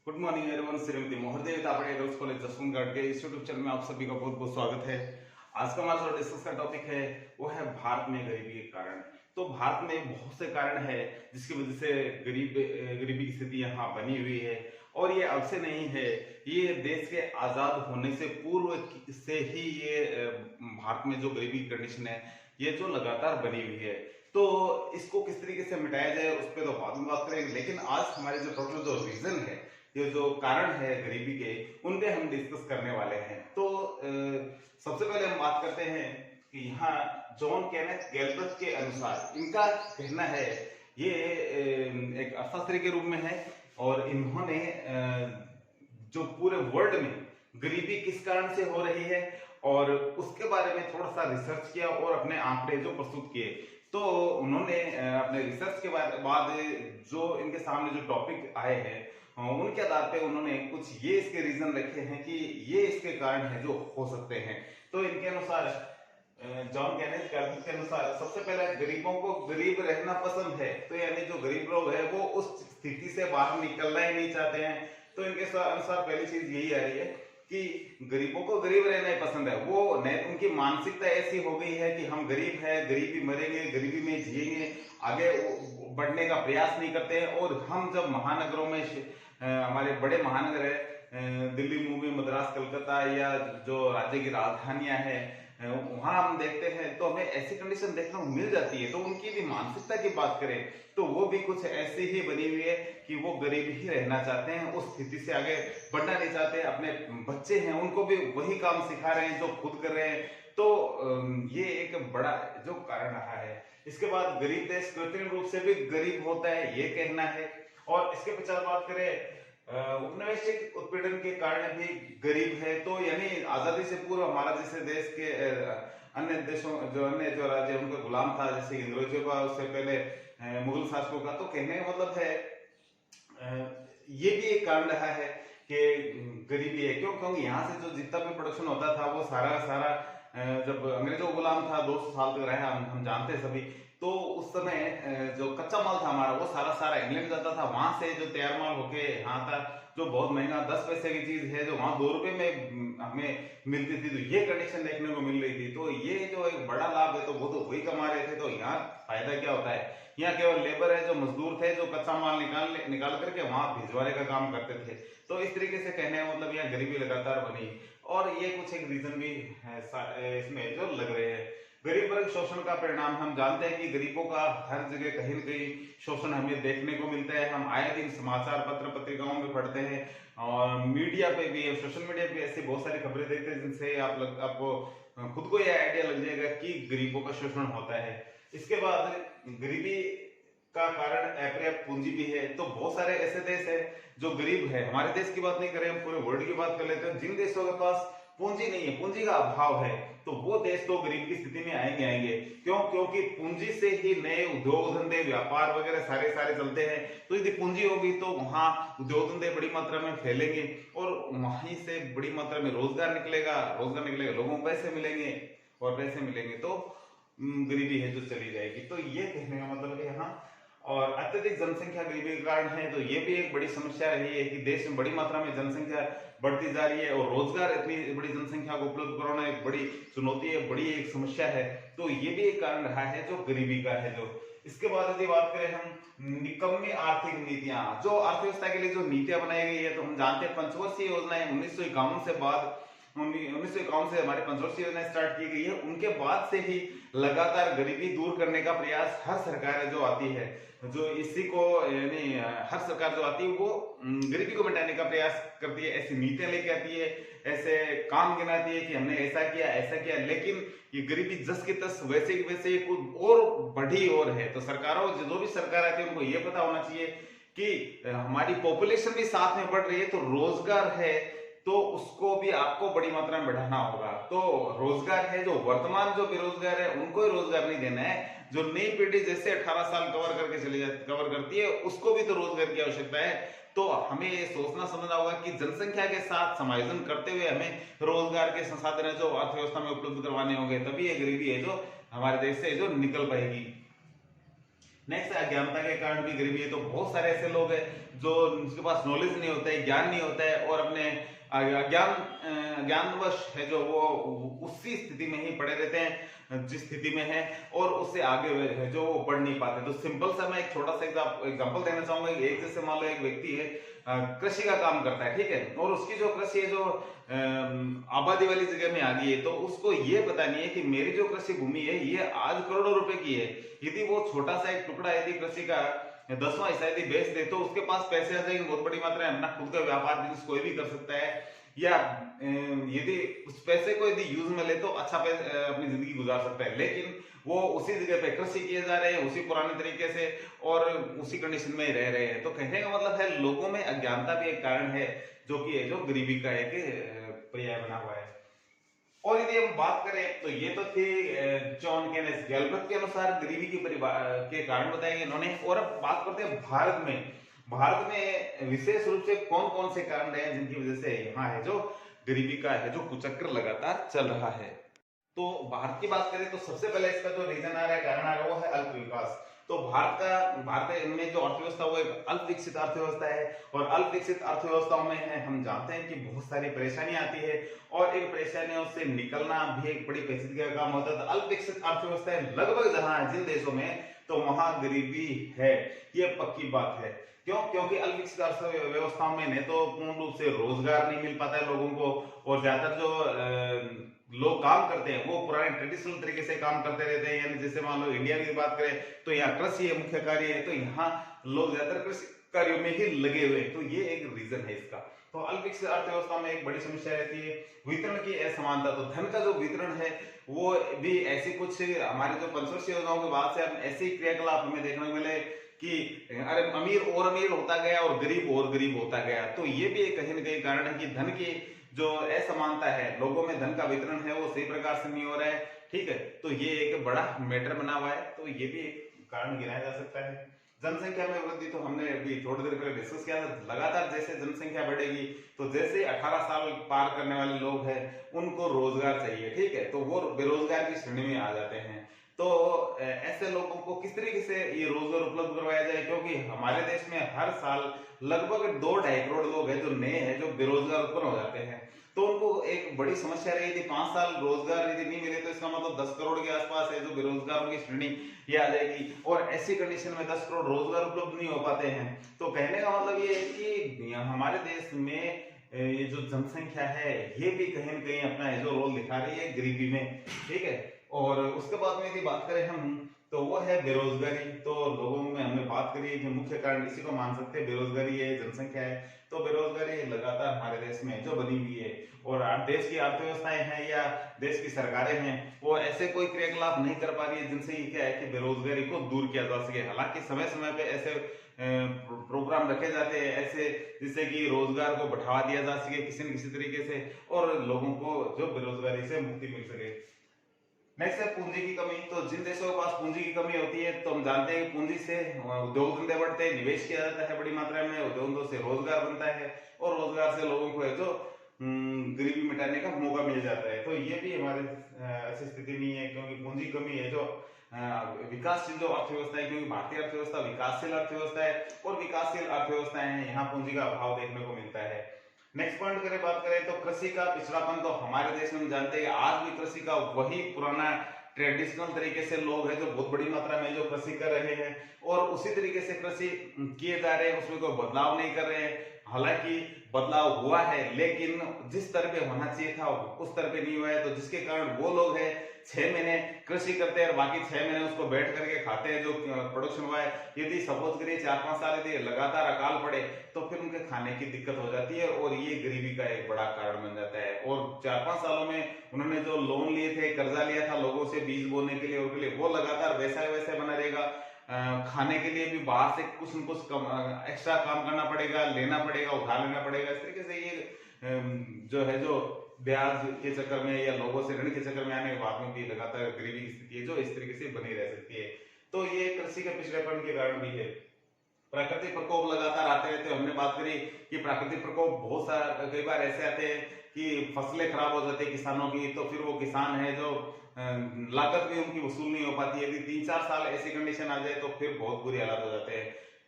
Good morning everyone. Shrimati Moharadev Tapade girls college Jaswantgarh के इस YouTube channel में आप सभी का बहुत बहुत स्वागत है। आज का हमारा जो डिस्कस का टॉपिक है वो है भारत में गरीबी के कारण। तो भारत में बहुत से कारण है जिसकी वजह से गरीबी की स्थिति यहाँ बनी हुई है और ये अब से नहीं है, ये देश के आजाद होने से पूर्व से ही ये भारत में जो गरीबी की कंडीशन है ये जो लगातार बनी हुई है। तो इसको किस तरीके से मिटाया जाए उस पर तो बाद में बात करेंगे, लेकिन आज हमारे जो टोटल जो रीजन है, ये जो कारण है गरीबी के, उन पे हम डिस्कस करने वाले हैं। तो सबसे पहले हम बात करते हैं कि यहाँ जॉन केनेथ गैल्ब्रेथ के अनुसार इनका कहना है, ये एक अर्थशास्त्री के रूप में है और इन्होंने जो पूरे वर्ल्ड में गरीबी किस कारण से हो रही है और उसके बारे में थोड़ा सा रिसर्च किया और अपने आंकड़े जो प्रस्तुत किए। तो उन्होंने अपने रिसर्च के बाद जो इनके सामने जो टॉपिक आए हैं उनके आधार पे उन्होंने कुछ ये इसके रीजन रखे हैं कि ये इसके कारण है जो हो सकते हैं। तो इनके अनुसार, जॉन केनेथ गैल्ब्रेथ के अनुसार, सबसे पहले गरीबों को गरीब रहना पसंद है। तो यानी जो गरीब लोग हैं वो उस स्थिति से बाहर निकलना ही नहीं चाहते हैं। तो इनके अनुसार पहली चीज यही आ रही है कि गरीबों को गरीब रहना ही पसंद है। वो उनकी मानसिकता ऐसी हो गई है कि हम गरीब हैं, गरीबी मरेंगे, गरीबी में जिएंगे, आगे बढ़ने का प्रयास नहीं करते हैं। और हम जब महानगरों में, हमारे बड़े महानगर है दिल्ली, मुंबई, मद्रास, कलकत्ता या जो राज्य की राजधानियां हैं वहां हम देखते हैं तो हमें ऐसी कंडीशन देखने को मिल जाती है। तो उनकी भी मानसिकता की बात करें तो वो भी कुछ ऐसी ही बनी हुई है कि वो गरीब ही रहना चाहते हैं, उस स्थिति से आगे बढ़ना नहीं चाहते। अपने बच्चे हैं उनको भी वही काम सिखा रहे हैं जो खुद कर रहे हैं। तो ये एक बड़ा जो कारण रहा है। इसके बाद गरीब देश कृत्रिम रूप से भी गरीब होता है, ये कहना है। और इसके पश्चात बात करें औपनिवेशिक उत्पीड़न के कारण भी गरीब है। तो यानी आजादी से पूर्व हमारा जैसे देश के अन्य देशों जो राज्य उनका गुलाम था, जैसे अंग्रेजों का, उससे पहले मुगल शासकों का। तो कहने का मतलब है ये भी एक कारण रहा है कि गरीबी है। क्योंकि यहाँ से जो जितना भी प्रोडक्शन होता था वो सारा जब अंग्रेजों को गुलाम था 200 साल तक रहा, हम जानते हैं सभी। तो उस समय जो कच्चा माल था हमारा वो सारा इंग्लैंड जाता था, वहां से जो तैयार माल होके यहाँ था जो बहुत महंगा 10 पैसे की चीज है जो वहां 2 रुपए में हमें मिलती थी। तो ये कंडीशन देखने को मिल रही थी। तो ये जो एक बड़ा लाभ है तो वो तो वही कमा रहे थे। तो यहाँ फायदा क्या होता है, यहाँ केवल लेबर है, जो मजदूर थे जो कच्चा माल निकाल करके वहां भिजवाने का काम करते थे। तो इस तरीके से कहने का मतलब यहाँ गरीबी लगातार बनी। और ये कुछ एक रीजन भी है इसमें जो लग रहे हैं। गरीब वर्ग शोषण का परिणाम हम जानते हैं कि गरीबों का हर जगह कहीं न कहीं शोषण हमें देखने को मिलता है। हम आए दिन समाचार पत्र पत्रिकाओं में पढ़ते हैं और मीडिया पे भी, सोशल मीडिया पे ऐसी बहुत सारी खबरें देखते हैं जिनसे आपको खुद को यह आइडिया लग जाएगा कि गरीबों का शोषण होता है। इसके बाद गरीबी का कारण अपर्याप्त पूंजी भी है। तो बहुत सारे ऐसे देश है जो गरीब है, हमारे देश की बात नहीं करें, हम पूरे वर्ल्ड की बात कर लेते हैं, जिन देशों के पास पूंजी नहीं है, पूंजी का अभाव है, तो वो देश तो गरीब की स्थिति में आएंगे। क्यों? क्योंकि पूंजी से ही नए उद्योग धंधे, व्यापार वगैरह सारे चलते हैं। तो यदि पूंजी होगी तो वहां उद्योग धंधे बड़ी मात्रा में फैलेंगे और वहीं से बड़ी मात्रा में रोजगार निकलेगा, लोगों को पैसे मिलेंगे और पैसे मिलेंगे तो गरीबी है जो चली जाएगी। तो ये कहने का मतलब है यहाँ। और अत्यधिक जनसंख्या गरीबी के कारण है। तो ये भी एक बड़ी समस्या रही है कि देश में बड़ी मात्रा में जनसंख्या बढ़ती जा रही है और रोजगार इतनी बड़ी जनसंख्या को उपलब्ध कराना एक बड़ी चुनौती है, बड़ी एक समस्या है। तो ये भी एक कारण रहा है जो गरीबी का है। जो इसके बाद यदि बात करें हम निकम्मी आर्थिक नीतियां, जो अर्थव्यवस्था के लिए जो नीतियां बनाई गई है, तो हम जानते हैं पंचवर्षीय योजनाएं 1951 से बाद 1951 से हमारी पंचवर्षीय योजना स्टार्ट की गई है। उनके बाद से ही लगातार गरीबी दूर करने का प्रयास हर सरकार जो आती है, जो इसी को यानी हर सरकार जो आती है वो गरीबी को मिटाने का प्रयास करती है, ऐसी नीतियां लेके आती है, ऐसे काम गिनाती है कि हमने ऐसा किया। लेकिन ये गरीबी जस की तस वैसे की वैसे कुछ और बढ़ी और है। तो सरकारों, जो भी सरकार आती है उनको ये पता होना चाहिए कि हमारी पॉपुलेशन भी साथ में बढ़ रही है, तो रोजगार है तो उसको भी आपको बड़ी मात्रा में बढ़ाना होगा। तो रोजगार है, जो वर्तमान जो बेरोजगार है उनको ही रोजगार नहीं देना है, जो नई पीढ़ी जैसे 18 साल कवर करती है उसको भी तो रोजगार की आवश्यकता है। तो हमें ये सोचना समझना होगा कि जनसंख्या के साथ समायोजन करते हुए हमें रोजगार के संसाधन जो अर्थव्यवस्था में उपलब्ध करवाने होंगे, तभी ये गरीबी है जो हमारे देश से जो निकल पाएगी। नेक्स्ट, अज्ञानता के कारण भी गरीबी है। तो बहुत सारे ऐसे लोग हैं जो जिनके पास नॉलेज नहीं होता है, ज्ञान नहीं होता है, और अपने ज्ञानवश है जो वो उसी स्थिति में ही पड़े रहते हैं जिस स्थिति में है, और उससे आगे है जो वो बढ़ नहीं पाते। तो सिंपल सा मैं एक छोटा सा एग्जांपल देना चाहूंगा। एक जैसे मान लो एक व्यक्ति है, कृषि का काम करता है, ठीक है, और उसकी जो कृषि है जो आबादी वाली जगह में आ गई है, तो उसको ये पता नहीं है कि मेरी जो कृषि भूमि है ये आज करोड़ों रुपए की है। यदि वो छोटा सा एक टुकड़ा यदि कृषि का 10वां हिस्सा यदि बेच दे तो उसके पास पैसे आ जाएंगे बहुत बड़ी मात्रा में, अपना खुद का व्यापार बिजनेस कोई भी कर सकता है, या यदि उस पैसे को यदि यूज में ले तो अच्छा अपनी जिंदगी गुजार सकता है। लेकिन वो उसी जगह पे कृषि किए जा रहे हैं उसी पुराने तरीके से, और उसी कंडीशन में ही रह रहे हैं। तो कहने का मतलब है लोगों में अज्ञानता भी एक कारण है जो कि है जो गरीबी का एक पर्याय बना हुआ है। और यदि हम बात करें तो ये तो थी जॉन केनेस गैल्ब्रेथ के अनुसार गरीबी के कारण बताए गए इन्होंने। और अब बात करते हैं भारत में विशेष रूप से कौन कौन से कारण रहे हैं जिनकी वजह से यहाँ है जो गरीबी का है जो कुचक्र लगातार चल रहा है। तो भारत की बात करें तो सबसे पहले इसका जो रीजन आ रहा है, कारण आ रहा है, वो है अल्प विकास। तो भारत में जो अर्थव्यवस्था वो एक अल्प विकसित अर्थव्यवस्था है, और अल्प विकसित अर्थव्यवस्थाओं में है हम जानते हैं कि बहुत सारी परेशानी आती है, और इन परेशानियों से निकलना भी एक बड़ी पेचीदगी का काम होता है। तो अल्प विकसित अर्थव्यवस्था लगभग जहां जिन देशों में, तो वहां गरीबी है, ये पक्की बात है। क्यों? क्योंकि अल्प विकसित अर्थव्यवस्थाओं में न तो पूर्ण रूप से रोजगार नहीं मिल पाता है लोगों को, और ज्यादातर जो लोग काम करते हैं वो पुराने ट्रेडिशनल तरीके से काम करते रहते हैं। यानी जैसे मान लो इंडिया की बात करें तो यहाँ कृषि है, मुख्य कार्य है, तो यहाँ लोग ज्यादातर कृषि कार्यों में ही लगे हुए हैं। तो ये एक रीजन है इसका। तो अल्प विकसित अर्थव्यवस्था में एक बड़ी समस्या रहती है वितरण की असमानता। तो धन का जो वितरण है वो भी ऐसी कुछ हमारे जो पंचवर्षीय योजनाओं के बाद से हम ऐसे क्रियाकलाप हमें देखने को मिले कि अरे अमीर और अमीर होता गया और गरीब होता गया। तो ये भी कहीं ना कहीं कारण है कि धन की जो असमानता है, लोगों में धन का वितरण है वो सही प्रकार से नहीं हो रहा है, ठीक है। तो ये एक बड़ा मैटर बना हुआ है, तो ये भी एक कारण गिनाया जा सकता है। जनसंख्या में वृद्धि तो हमने अभी थोड़ी देर पहले डिस्कस किया था। लगातार जैसे जनसंख्या बढ़ेगी तो जैसे 18 साल पार करने वाले लोग हैं उनको रोजगार चाहिए, ठीक है, तो वो बेरोजगार की श्रेणी में आ जाते हैं। तो ऐसे लोगों को किस तरीके से ये रोजगार उपलब्ध करवाया जाए, क्योंकि हमारे देश में हर साल लगभग 2-2.5 करोड़ लोग हैं जो नए हैं जो बेरोजगार उत्पन्न हो जाते हैं। तो उनको एक बड़ी समस्या रही थी, 5 साल रोजगार यदि नहीं मिले तो इसका मतलब 10 करोड़ के आसपास है जो बेरोजगारों की श्रेणी ये आ जाएगी, और ऐसी कंडीशन में 10 करोड़ रोजगार उपलब्ध नहीं हो पाते हैं। तो कहने का मतलब ये है कि हमारे देश में ये जो जनसंख्या है ये भी कहीं ना कहीं अपना जो रोल दिखा रही है गरीबी में, ठीक है। और उसके बाद में यदि बात करें हम तो वो है बेरोजगारी। तो लोगों में हमने बात करी है कि मुख्य कारण इसी को मान सकते हैं, बेरोजगारी है, जनसंख्या है। तो बेरोजगारी लगातार हमारे देश में जो बनी हुई है, और देश की अर्थव्यवस्थाएं हैं या देश की सरकारें हैं वो ऐसे कोई क्रियाकलाप नहीं कर पा रही है जिनसे ये क्या है कि बेरोजगारी को दूर किया जा सके। हालांकि समय समय पे ऐसे प्रोग्राम रखे जाते हैं ऐसे जिससे कि रोजगार को बढ़ावा दिया जा सके किसी न किसी तरीके से, और लोगों को जो बेरोजगारी से मुक्ति मिल सके। नेक्स्ट है पूंजी की कमी। तो जिन देशों के पास पूंजी की कमी होती है तो हम जानते हैं कि पूंजी से उद्योग धंधे बढ़ते हैं, निवेश किया जाता है बड़ी मात्रा में, उद्योगों से रोजगार बनता है, और रोजगार से लोगों को है जो गरीबी मिटाने का मौका मिल जाता है। तो ये भी हमारे अच्छी स्थिति नहीं है, क्योंकि पूंजी कमी है जो विकासशील जो अर्थव्यवस्था है, क्योंकि भारतीय अर्थव्यवस्था विकासशील अर्थव्यवस्था है, और विकासशील अर्थव्यवस्थाएं हैं यहाँ पूंजी का अभाव देखने को मिलता है। नेक्स्ट पॉइंट करें बात करें तो कृषि का पिछड़ापन। तो हमारे देश में हम जानते हैं आज भी कृषि का वही पुराना ट्रेडिशनल तरीके से लोग हैं जो बहुत बड़ी मात्रा में जो कृषि कर रहे हैं, और उसी तरीके से कृषि किए जा रहे हैं, उसमें कोई बदलाव नहीं कर रहे हैं। हालांकि बदलाव हुआ है लेकिन जिस स्तर पे होना चाहिए था उस स्तर पे नहीं हुआ है। तो जिसके कारण वो लोग हैं 6 महीने कृषि करते हैं और बाकी 6 महीने उसको बैठ करके खाते हैं जो प्रोडक्शन हुआ है। यदि सपोज करिए 4-5 साल यदि लगातार अकाल पड़े तो फिर उनके खाने की दिक्कत हो जाती है, और ये गरीबी का एक बड़ा कारण बन जाता है। और 4-5 सालों में उन्होंने जो लोन लिए थे, कर्जा लिया था लोगों से बीज बोने के लिए और के लिए, वो लगातार वैसा वैसा बना रहेगा। खाने के लिए भी बाहर से कुछ न कुछ एक्स्ट्रा काम करना पड़ेगा, लेना पड़ेगा, उधार लेना पड़ेगा। इस तरीके से ये जो है जो ब्याज के चक्कर में या लोगों से ऋण के चक्कर में आने के बाद में भी लगातार गरीबी की स्थिति है जो इस तरीके से बनी रह सकती है। तो ये कृषि के पिछड़ेपन के कारण भी है। प्राकृतिक प्रकोप लगातार आते रहते हैं। हमने बात करी कि प्राकृतिक प्रकोप बहुत सारा कई बार ऐसे आते हैं कि फसलें खराब हो जाती है किसानों की, तो फिर वो किसान है जो लागत भी उनकी वसूल नहीं हो पाती है। यदि 3-4 साल ऐसी कंडीशन आ जाए तो फिर बहुत बुरी हालत हो जाते हैं।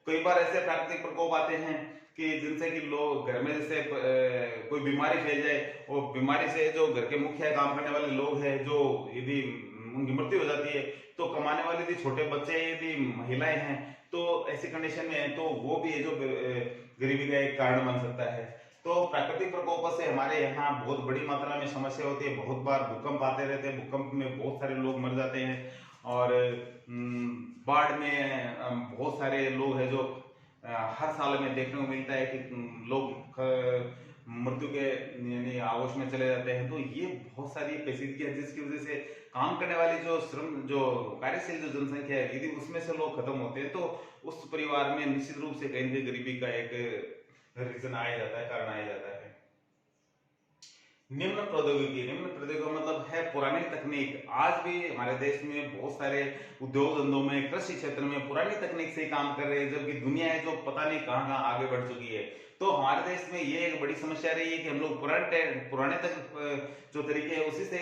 कई बार ऐसे प्राकृतिक प्रकोप आते हैं कि जिनसे कि लोग घर में जैसे कोई बीमारी फैल जाए, और बीमारी से जो घर के मुख्य काम करने वाले लोग हैं, जो यदि उनकी मृत्यु हो जाती है, तो कमाने वाले यदि छोटे बच्चे, यदि महिलाएं हैं, तो ऐसी कंडीशन में है तो वो भी जो गरीबी का एक कारण बन सकता है। तो प्राकृतिक प्रकोप से हमारे यहाँ बहुत बड़ी मात्रा में समस्या होती है। बहुत बार भूकंप आते रहते हैं, भूकंप में बहुत सारे लोग मर जाते हैं, और बाढ़ में बहुत सारे लोग हैं जो हर साल में देखने को मिलता है कि लोग मृत्यु के यानी आगोश में चले जाते हैं। तो ये बहुत सारी पेचीदगी है जिसकी वजह से काम करने वाली जो श्रम, जो कार्यशील जो जनसंख्या है, यदि उसमें से लोग खत्म होते हैं तो उस परिवार में निश्चित रूप से कहीं ना गरीबी का एक रीजन आया जाता है, कारण आया जाता है। निम्न प्रौद्योगिकी मतलब है पुरानी तकनीक। आज भी हमारे देश में बहुत सारे उद्योग धंधों में, कृषि क्षेत्र में पुरानी तकनीक से ही काम कर रहे हैं, जबकि दुनिया है जो पता नहीं कहां कहां आगे बढ़ चुकी है। तो हमारे देश में ये एक बड़ी समस्या रही है कि हम लोग पुराने तक जो तरीके है उसी से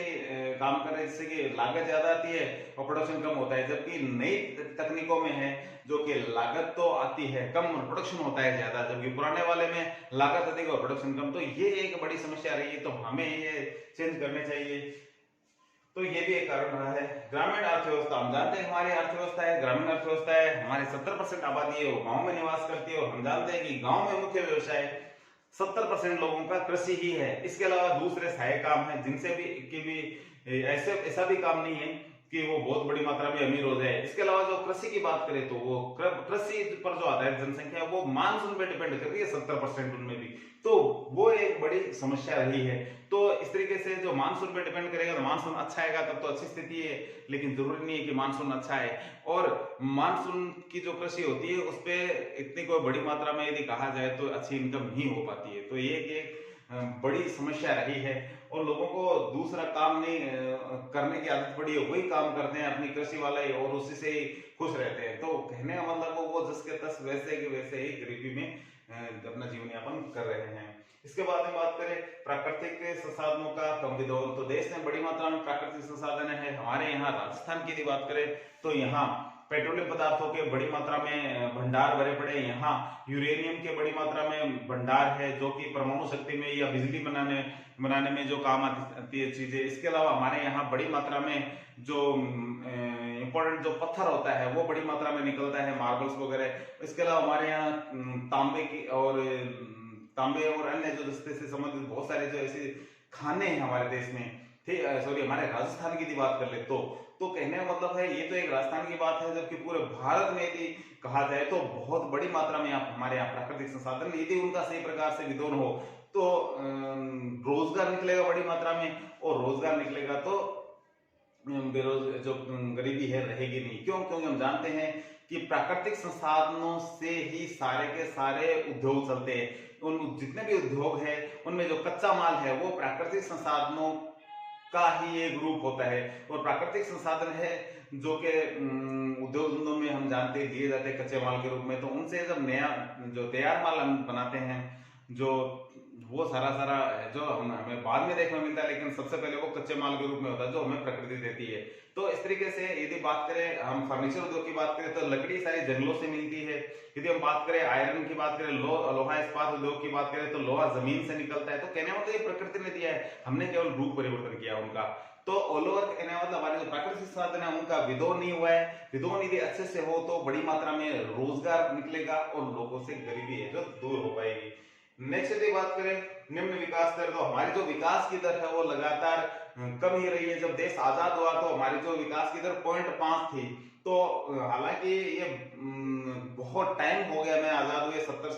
काम कर रहे हैं, जिससे कि लागत ज्यादा आती है और प्रोडक्शन कम होता है। जबकि नई तकनीकों में है जो कि लागत तो आती है कम और प्रोडक्शन होता है ज्यादा, जबकि पुराने वाले में लागत अधिक और प्रोडक्शन कम। तो ये एक बड़ी समस्या रही है, तो हमें ये चेंज करने चाहिए। तो ये भी एक कारण रहा है। ग्रामीण अर्थव्यवस्था, हम जानते हैं हमारी अर्थव्यवस्था है, ग्रामीण अर्थव्यवस्था है। हमारे 70% आबादी है वो गांव में निवास करती है, और हम जानते हैं कि गांव में मुख्य व्यवसाय 70% लोगों का कृषि ही है। इसके अलावा दूसरे सहायक काम है जिनसे भी ऐसा भी काम नहीं है कि वो बहुत बड़ी मात्रा में अमीर हो जाए। इसके अलावा जो कृषि की बात करें तो वो कृषि पर जो आधारित जनसंख्या है वो मानसून पे डिपेंड करती है 70% उनमें भी, तो वो एक बड़ी समस्या रही है। तो इस तरीके से जो मानसून पे डिपेंड करेगा, तो मानसून अच्छा आएगा तब तो अच्छी स्थिति है, लेकिन जरूरी नहीं है कि मानसून अच्छा है। और मानसून की जो कृषि होती है उस पर इतनी कोई बड़ी मात्रा में यदि कहा जाए तो अच्छी इनकम नहीं हो पाती है। तो ये एक बड़ी समस्या रही है, और लोगों को दूसरा काम नहीं करने की आदत पड़ी है, वही काम करते हैं अपनी कृषि वाला ही, और उसी से ही खुश रहते हैं। तो कहने का मतलब वो जस के तस वैसे के वैसे ही गरीबी में अपना जीवन यापन कर रहे हैं। इसके बाद में बात करें प्राकृतिक संसाधनों का कम विदोन, तो देश में बड़ी मात्रा में प्राकृतिक संसाधन है। हमारे यहाँ राजस्थान की बात करें तो यहाँ पेट्रोलियम पदार्थों के बड़ी मात्रा में भंडार भरे पड़े हैं। यहाँ यूरेनियम के बड़ी मात्रा में भंडार है, जो कि परमाणु शक्ति में या बिजली बनाने में जो काम आती है चीजें। इसके अलावा हमारे यहाँ बड़ी मात्रा में जो इंपॉर्टेंट जो पत्थर होता है वो बड़ी मात्रा में निकलता है, मार्बल्स वगैरह। इसके अलावा हमारे यहाँ तांबे और अन्य जो रिश्ते से संबंधित बहुत सारे जो ऐसे खाने हैं हमारे देश में, ठीक सॉरी हमारे राजस्थान की बात कर ले तो कहने का मतलब है ये तो एक राजस्थान की बात है, जबकि पूरे भारत में यदि कहा जाए तो बहुत बड़ी मात्रा में हमारे यहाँ प्राकृतिक संसाधन यदि उनका सही प्रकार से विदोन हो तो रोजगार निकलेगा बड़ी मात्रा में, और रोजगार निकलेगा तो जो गरीबी है रहेगी नहीं। क्योंकि हम जानते हैं कि प्राकृतिक संसाधनों से ही सारे के सारे उद्योग चलते हैं। उन जितने भी उद्योग है उनमें जो कच्चा माल है वो प्राकृतिक संसाधनों का ही एक रूप होता है, और प्राकृतिक संसाधन है जो कि उद्योग धंधों में हम जानते हैं दिए जाते हैं कच्चे माल के रूप में। तो उनसे जब नया जो तैयार माल हम बनाते हैं, जो वो सारा जो हमें बाद में देखने को मिलता है, लेकिन सबसे पहले वो कच्चे माल के रूप में होता है जो हमें प्रकृति देती है। तो इस तरीके से यदि बात करें हम फर्नीचर उद्योग की बात करें तो लकड़ी सारी जंगलों से मिलती है। यदि हम बात करें आयरन की बात करें, लोहा इस्पात उद्योग की बात करें तो लोहा जमीन से निकलता है। तो कहने मतलब ये प्रकृति ने दिया है, हमने केवल रूप परिवर्तन किया उनका। तो ऑल ओवर कहने मतलब हमारे जो प्राकृतिक संसाधन है उनका विदोन नहीं हुआ है। विदोन यदि अच्छे से हो तो बड़ी मात्रा में रोजगार निकलेगा और लोगों से गरीबी है जो दूर हो पाएगी। नेक्स्ट यदि बात करें निम्न विकास दर, तो हमारी जो विकास की दर है वो लगातार कम ही रही है। जब देश आजाद हुआ तो हमारी जो विकास की दर 0.5 थी। तो हालांकि ये बहुत टाइम हो गया, मैं आजाद हुए 70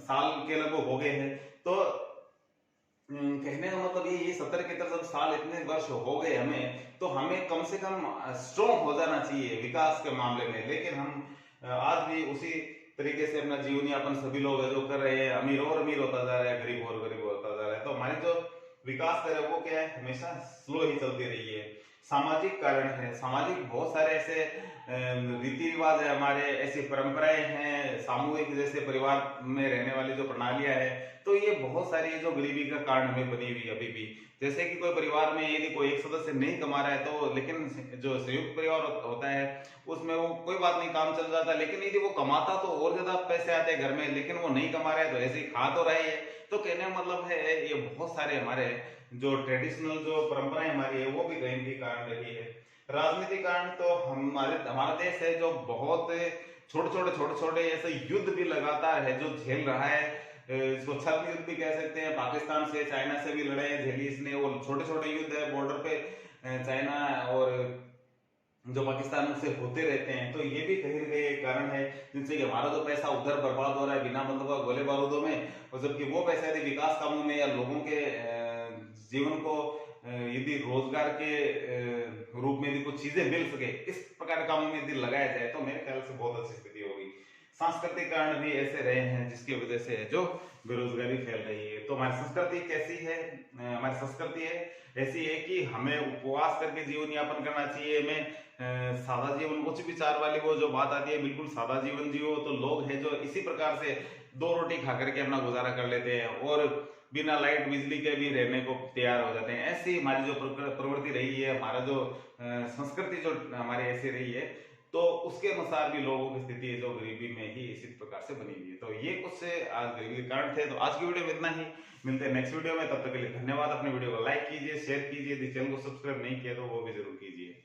साल के लगभग हो गए हैं। तो कहने का मतलब ये 70 के तरफ साल इतने वर्ष हो गए हमें, तो हमें कम से कम स्ट्रॉन्ग हो जाना चाहिए विकास के मामले में। लेकिन हम आज भी उसी तरीके से अपना जीवन यापन सभी लोग जो कर रहे हैं, अमीर और अमीर होता जा रहा है, गरीब और गरीब होता जा रहा है। तो हमारी जो विकास दर है वो क्या है, हमेशा स्लो ही चलती रही है। सामाजिक कारण है। सामाजिक बहुत सारे ऐसे रीति रिवाज है हमारे, ऐसी परंपराएं हैं, सामूहिक जैसे परिवार में रहने वाली जो प्रणालियां है, तो ये बहुत सारी जो गरीबी का कारण हमें बनी हुई अभी भी। जैसे कि कोई परिवार में यदि कोई एक सदस्य नहीं कमा रहा है तो, लेकिन जो संयुक्त परिवार होता है उसमें वो कोई बात नहीं, काम चल जाता है। लेकिन यदि वो कमाता तो और ज्यादा पैसे आते हैं घर में, लेकिन वो नहीं कमा रहा है तो ऐसे ही खा तो रहे है। तो कहने का मतलब है ये बहुत सारे हमारे जो ट्रेडिशनल जो परंपराएं हमारी है वो भी कहीं भी कारण रही है। राजनीतिक कारण तो हमारा देश है जो बहुत छोटे छोटे ऐसे युद्ध भी लगातार है जो झेल रहा है। इसको छद्म युद्ध भी कह सकते हैं। पाकिस्तान से चाइना से भी लड़ाई झेली इसने, वो छोटे छोटे युद्ध है बॉर्डर पे चाइना और जो पाकिस्तान से होते रहते हैं। तो ये भी कहीं ना कहीं एक कारण है जिनसे कि हमारा जो पैसा उधर बर्बाद हो रहा है बिना बंदूक गोले बारूदों में, और जबकि वो पैसा यदि विकास कामों में या लोगों के जीवन को यदि रोजगार के रूप में यदि कुछ चीजें मिल सके, इस प्रकार के कामों में यदि लगाया जाए तो मेरे ख्याल से बहुत अच्छी स्थिति होगी। सांस्कृतिक कारण भी ऐसे रहे हैं जिसकी वजह से जो बेरोजगारी फैल रही है। तो हमारी संस्कृति कैसी है? हमारी संस्कृति है ऐसी है कि हमें उपवास करके जीवन यापन करना चाहिए, हमें सादा जीवन, उच्च विचार वाली वो जो बात आती है, बिल्कुल सादा जीवन जियो। तो लोग हैं जो इसी प्रकार से दो रोटी खा करके अपना गुजारा कर लेते हैं और बिना लाइट बिजली के भी रहने को तैयार हो जाते हैं। ऐसी हमारी जो प्रवृत्ति रही है, हमारा जो संस्कृति जो हमारी ऐसी रही है, तो उसके अनुसार भी लोगों की स्थिति जो गरीबी में ही इसी प्रकार से बनी हुई है। तो ये कुछ आज गरीबी के कारण थे। तो आज की वीडियो में इतना ही, मिलते हैं नेक्स्ट वीडियो में। तब तक के लिए धन्यवाद। अपने वीडियो को लाइक कीजिए, शेयर कीजिए, यदि चैनल को सब्सक्राइब नहीं किया तो वो भी जरूर कीजिए।